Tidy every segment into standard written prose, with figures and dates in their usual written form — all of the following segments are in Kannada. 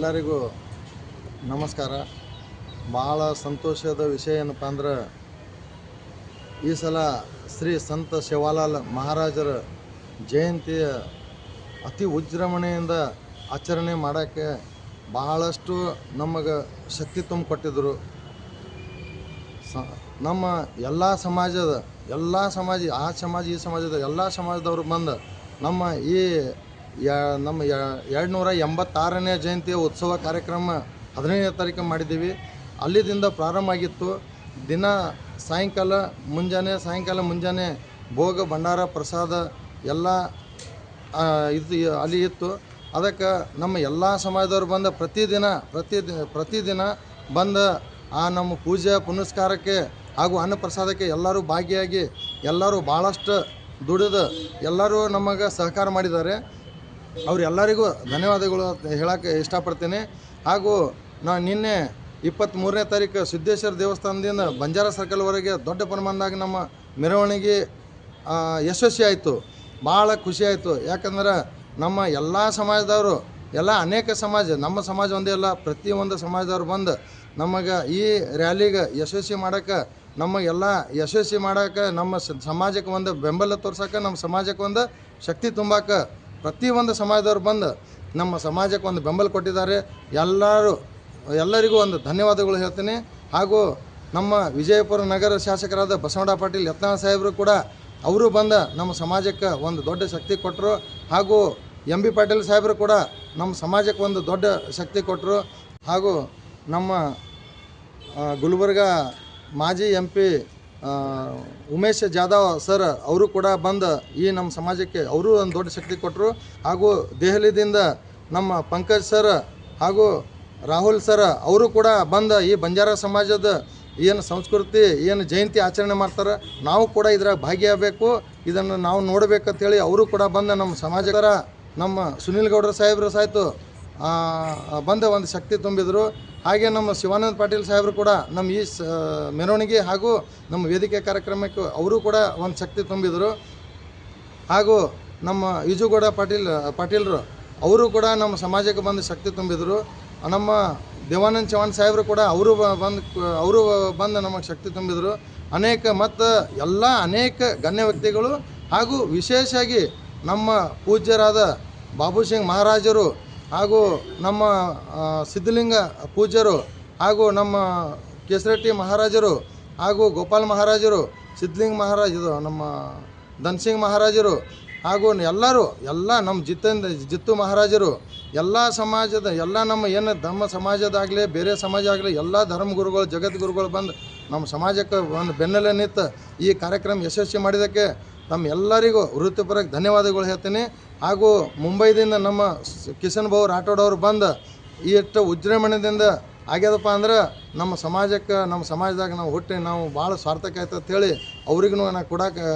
ಎಲ್ಲರಿಗೂ ನಮಸ್ಕಾರ. ಭಾಳ ಸಂತೋಷದ ವಿಷಯ ಏನಪ್ಪ ಅಂದ್ರೆ, ಈ ಸಲ ಶ್ರೀ ಸಂತ ಸೇವಾಲಾಲ್ ಮಹಾರಾಜರ ಜಯಂತಿಯ ಅತಿ ವಿಜೃಂಭಣೆಯಿಂದ ಆಚರಣೆ ಮಾಡೋಕ್ಕೆ ಬಹಳಷ್ಟು ನಮಗೆ ಶಕ್ತಿ ತುಂಬಿಕೊಟ್ಟಿದ್ರು. ನಮ್ಮ ಎಲ್ಲ ಸಮಾಜದ ಆ ಸಮಾಜ ಈ ಸಮಾಜದ ಎಲ್ಲ ಸಮಾಜದವರು ಬಂದು ನಮ್ಮ ಈ ನಮ್ಮ 286ನೇ ಜಯಂತಿಯ ಉತ್ಸವ ಕಾರ್ಯಕ್ರಮ 15ನೇ ತಾರೀಕು ಮಾಡಿದ್ದೀವಿ. ಅಲ್ಲಿದಿಂದ ಪ್ರಾರಂಭ ಆಗಿತ್ತು. ದಿನ ಸಾಯಂಕಾಲ ಮುಂಜಾನೆ ಭೋಗ ಭಂಡಾರ ಪ್ರಸಾದ ಎಲ್ಲ ಇದು ಅಲ್ಲಿ ಇತ್ತು. ಅದಕ್ಕೆ ನಮ್ಮ ಎಲ್ಲ ಸಮಾಜದವ್ರು ಬಂದು ಪ್ರತಿದಿನ ಬಂದು ಆ ನಮ್ಮ ಪೂಜೆ ಪುನಸ್ಕಾರಕ್ಕೆ ಹಾಗೂ ಅನ್ನ ಪ್ರಸಾದಕ್ಕೆ ಎಲ್ಲರೂ ಭಾಗಿಯಾಗಿ ಎಲ್ಲರೂ ಭಾಳಷ್ಟು ದುಡಿದು ಎಲ್ಲರೂ ನಮಗೆ ಸಹಕಾರ ಮಾಡಿದ್ದಾರೆ. ಅವರೆಲ್ಲರಿಗೂ ಧನ್ಯವಾದಗಳು ಹೇಳೋಕ್ಕೆ ಇಷ್ಟಪಡ್ತೀನಿ. ಹಾಗೂ ನಾನು ನಿನ್ನೆ 23ನೇ ತಾರೀಕು ಸಿದ್ದೇಶ್ವರ ದೇವಸ್ಥಾನದಿಂದ ಬಂಜಾರ ಸರ್ಕಲ್ವರೆಗೆ ದೊಡ್ಡ ಪ್ರಮಾಣದಾಗ ನಮ್ಮ ಮೆರವಣಿಗೆ ಯಶಸ್ವಿ ಆಯಿತು. ಭಾಳ ಖುಷಿ ಆಯಿತು. ಯಾಕಂದ್ರೆ ನಮ್ಮ ಎಲ್ಲ ಸಮಾಜದವರು ಅನೇಕ ಸಮಾಜ, ನಮ್ಮ ಸಮಾಜ ಒಂದೇ ಅಲ್ಲ, ಪ್ರತಿಯೊಂದು ಸಮಾಜದವ್ರು ಬಂದು ನಮಗೆ ಈ ರ್ಯಾಲಿಗೆ ಯಶಸ್ವಿ ಮಾಡೋಕ್ಕೆ ನಮ್ಮ ಸಮಾಜಕ್ಕೆ ಒಂದು ಬೆಂಬಲ ತೋರ್ಸೋಕೆ, ನಮ್ಮ ಸಮಾಜಕ್ಕೆ ಒಂದು ಶಕ್ತಿ ತುಂಬಕ್ಕೆ ಪ್ರತಿಯೊಂದು ಸಮಾಜದವ್ರು ಬಂದು ನಮ್ಮ ಸಮಾಜಕ್ಕೆ ಒಂದು ಬೆಂಬಲ ಕೊಟ್ಟಿದ್ದಾರೆ. ಎಲ್ಲರಿಗೂ ಒಂದು ಧನ್ಯವಾದಗಳು ಹೇಳ್ತೀನಿ. ಹಾಗೂ ನಮ್ಮ ವಿಜಯಪುರ ನಗರ ಶಾಸಕರಾದ ಬಸವಣ್ಣ ಪಾಟೀಲ್ ಯತ್ನಾಳ್ ಸಾಹೇಬರು ಕೂಡ ಅವರು ಬಂದು ನಮ್ಮ ಸಮಾಜಕ್ಕೆ ಒಂದು ದೊಡ್ಡ ಶಕ್ತಿ ಕೊಟ್ಟರು. ಹಾಗೂ ಎಂ ಬಿ ಪಾಟೀಲ್ ಸಾಹೇಬರು ಕೂಡ ನಮ್ಮ ಸಮಾಜಕ್ಕೆ ಒಂದು ದೊಡ್ಡ ಶಕ್ತಿ ಕೊಟ್ಟರು. ಹಾಗೂ ನಮ್ಮ ಗುಲ್ಬರ್ಗ ಮಾಜಿ MP ಉಮೇಶ್ ಜಾಧವ್ ಸರ್ ಅವರು ಕೂಡ ಬಂದು ಈ ನಮ್ಮ ಸಮಾಜಕ್ಕೆ ಅವರು ಒಂದು ದೊಡ್ಡ ಶಕ್ತಿ ಕೊಟ್ಟರು. ಹಾಗೂ ದೆಹಲಿದಿಂದ ನಮ್ಮ ಪಂಕಜ್ ಸರ್ ಹಾಗೂ ರಾಹುಲ್ ಸರ್ ಅವರು ಕೂಡ ಬಂದು ಈ ಬಂಜಾರ ಸಮಾಜದ ಏನು ಸಂಸ್ಕೃತಿ, ಏನು ಜಯಂತಿ ಆಚರಣೆ ಮಾಡ್ತಾರೆ, ನಾವು ಕೂಡ ಇದ್ರಾಗ ಭಾಗಿಯಾಗಬೇಕು, ಇದನ್ನು ನಾವು ನೋಡಬೇಕಂತೇಳಿ ಅವರು ಕೂಡ ಬಂದು ನಮ್ಮ ಸಮಾಜದ ನಮ್ಮ ಸುನೀಲ್ ಗೌಡ್ರ ಸಾಹೇಬರು ಸಾಯ್ತು ಬಂದು ಒಂದು ಶಕ್ತಿ ತುಂಬಿದರು. ಹಾಗೆ ನಮ್ಮ ಶಿವಾನಂದ ಪಾಟೀಲ್ ಸಾಹೇಬರು ಕೂಡ ನಮ್ಮ ಈ ಮೆರವಣಿಗೆ ಹಾಗೂ ನಮ್ಮ ವೇದಿಕೆ ಕಾರ್ಯಕ್ರಮಕ್ಕೆ ಅವರು ಕೂಡ ಒಂದು ಶಕ್ತಿ ತುಂಬಿದರು. ಹಾಗೂ ನಮ್ಮ ವಿಜುಗೌಡ ಪಾಟೀಲ್ರು ಅವರು ಕೂಡ ನಮ್ಮ ಸಮಾಜಕ್ಕೆ ಬಂದು ಶಕ್ತಿ ತುಂಬಿದರು. ನಮ್ಮ ದೇವಾನಂದ್ ಚವಾಣ್ ಸಾಹೇಬರು ಕೂಡ ಅವರು ಬಂದು ನಮಗೆ ಶಕ್ತಿ ತುಂಬಿದರು. ಅನೇಕ ಗಣ್ಯ ವ್ಯಕ್ತಿಗಳು ಹಾಗೂ ವಿಶೇಷವಾಗಿ ನಮ್ಮ ಪೂಜ್ಯರಾದ ಬಾಬು ಸಿಂಗ್ ಮಹಾರಾಜರು ಹಾಗೂ ನಮ್ಮ ಸಿದ್ಧಲಿಂಗ ಪೂಜ್ಯರು ಹಾಗೂ ನಮ್ಮ ಕೇಸರಟ್ಟಿ ಮಹಾರಾಜರು ಹಾಗೂ ಗೋಪಾಲ್ ಮಹಾರಾಜರು, ಸಿದ್ಧಲಿಂಗ ಮಹಾರಾಜರು, ನಮ್ಮ ಧನ್ಸಿಂಗ್ ಮಹಾರಾಜರು ಹಾಗೂ ನಮ್ಮ ಜಿತ್ತು ಮಹಾರಾಜರು, ಎಲ್ಲ ಸಮಾಜದ ನಮ್ಮ ಸಮಾಜದಾಗಲಿ ಬೇರೆ ಸಮಾಜ ಆಗಲಿ ಎಲ್ಲ ಧರ್ಮಗುರುಗಳು, ಜಗದ್ಗುರುಗಳು ಬಂದು ನಮ್ಮ ಸಮಾಜಕ್ಕೆ ಒಂದು ಬೆನ್ನೆಲೆ ನಿಂತು ಈ ಕಾರ್ಯಕ್ರಮ ಯಶಸ್ವಿ ಮಾಡಿದ್ದಕ್ಕೆ ತಮ್ಮೆಲ್ಲರಿಗೂ ವೃತ್ತಿಪರಕ್ಕೆ ಧನ್ಯವಾದಗಳು ಹೇಳ್ತೀನಿ. ಹಾಗೂ ಮುಂಬೈದಿಂದ ನಮ್ಮ ಕಿಶನ್ ಭಾವ್ ರಾಠೋಡ್ ಅವರು ಬಂದು ಎಷ್ಟು ವಿಜೃಂಭಣೆಯಿಂದ ಆಗ್ಯದಪ್ಪ ಅಂದ್ರೆ ನಮ್ಮ ಸಮಾಜದಾಗ ನಾವು ಹುಟ್ಟಿ ನಾವು ಭಾಳ ಸಾರ್ಥಕ ಆಯ್ತು ಅಂತೇಳಿ ಅವ್ರಿಗೂ ನಾನು ಕೊಡೋಕೆ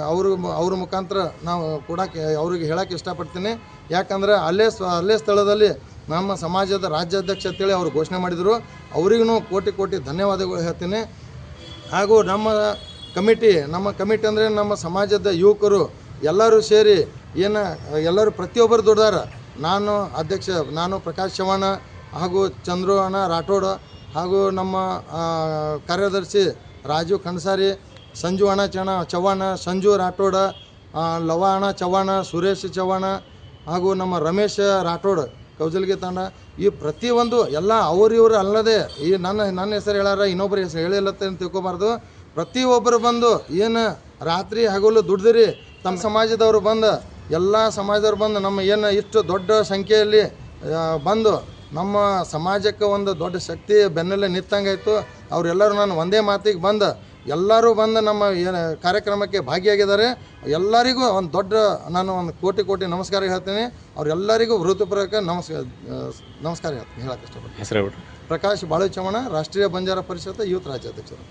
ಅವ್ರ ಮುಖಾಂತರ ನಾವು ಕೊಡೋಕೆ ಅವ್ರಿಗೆ ಹೇಳೋಕ್ಕೆ ಇಷ್ಟಪಡ್ತೀನಿ. ಯಾಕಂದ್ರೆ ಅಲ್ಲೇ ಸ್ಥಳದಲ್ಲಿ ನಮ್ಮ ಸಮಾಜದ ರಾಜ್ಯಾಧ್ಯಕ್ಷ ಅಂತೇಳಿ ಅವರು ಘೋಷಣೆ ಮಾಡಿದರು. ಅವ್ರಿಗೂ ಕೋಟಿ ಧನ್ಯವಾದಗಳು ಹೇಳ್ತೀನಿ. ಹಾಗೂ ನಮ್ಮ ಕಮಿಟಿ ಅಂದರೆ ನಮ್ಮ ಸಮಾಜದ ಯುವಕರು ಎಲ್ಲರೂ ಸೇರಿ ಎಲ್ಲರೂ ಪ್ರತಿಯೊಬ್ಬರು ದುಡ್ದಾರ. ನಾನು ಪ್ರಕಾಶ್ ಚವಾಣ ಹಾಗೂ ಚಂದ್ರು ಅಣ್ಣ ರಾಠೋಡ್ ಹಾಗೂ ನಮ್ಮ ಕಾರ್ಯದರ್ಶಿ ರಾಜು ಖಂಡ್ಸಾರಿ, ಸಂಜು ಅಣ್ಣ ಚವಾಣ, ಸಂಜು ರಾಠೋಡ್, ಲವ ಅಣ್ಣ ಚವಾಣ, ಸುರೇಶ್ ಚವಾಣ ಹಾಗೂ ನಮ್ಮ ರಮೇಶ್ ರಾಠೋಡ್ ಕೌಜಲ್ಗಿ ತಂಡ, ಈ ಪ್ರತಿಯೊಂದು ಎಲ್ಲ ಇವರು ಅಲ್ಲದೆ ಈ ನನ್ನ ಹೆಸರು ಹೇಳಾರ, ಇನ್ನೊಬ್ಬರ ಹೆಸರು ಹೇಳಿಲ್ಲತ್ತೆ ಅಂತ ತಿಳ್ಕೊಬಾರ್ದು. ಪ್ರತಿಯೊಬ್ಬರು ಬಂದು ರಾತ್ರಿ ಹಗಲು ದುಡ್ದಿರಿ ತಮ್ಮ ಸಮಾಜದವರು ಬಂದು ಎಲ್ಲ ಸಮಾಜದವ್ರು ಬಂದು ನಮ್ಮ ಇಷ್ಟು ದೊಡ್ಡ ಸಂಖ್ಯೆಯಲ್ಲಿ ಬಂದು ನಮ್ಮ ಸಮಾಜಕ್ಕೆ ಒಂದು ದೊಡ್ಡ ಶಕ್ತಿ ಬೆನ್ನೆಲೆ ನಿಂತಂಗಾಯಿತು. ಅವರೆಲ್ಲರೂ ನಾನು ಒಂದೇ ಮಾತಿಗೆ ಬಂದು ಎಲ್ಲರೂ ಬಂದು ನಮ್ಮ ಕಾರ್ಯಕ್ರಮಕ್ಕೆ ಭಾಗಿಯಾಗಿದ್ದಾರೆ. ಎಲ್ಲರಿಗೂ ನಾನು ಒಂದು ಕೋಟಿ ನಮಸ್ಕಾರ ಹೇಳ್ತೀನಿ. ಅವರೆಲ್ಲರಿಗೂ ವೃತ್ತಿಪರಕ್ಕೆ ನಮಸ್ಕಾರ ಹೇಳಕ್ಕೆ ಇಷ್ಟಪಡ್ತೀನಿ. ಹೆಸರು ಪ್ರಕಾಶ್ ಬಾಳು ಚಮಣ, ರಾಷ್ಟ್ರೀಯ ಬಂಜಾರ ಪರಿಷತ್ ಯೂತ್ ರಾಜ್ಯಾಧ್ಯಕ್ಷರು.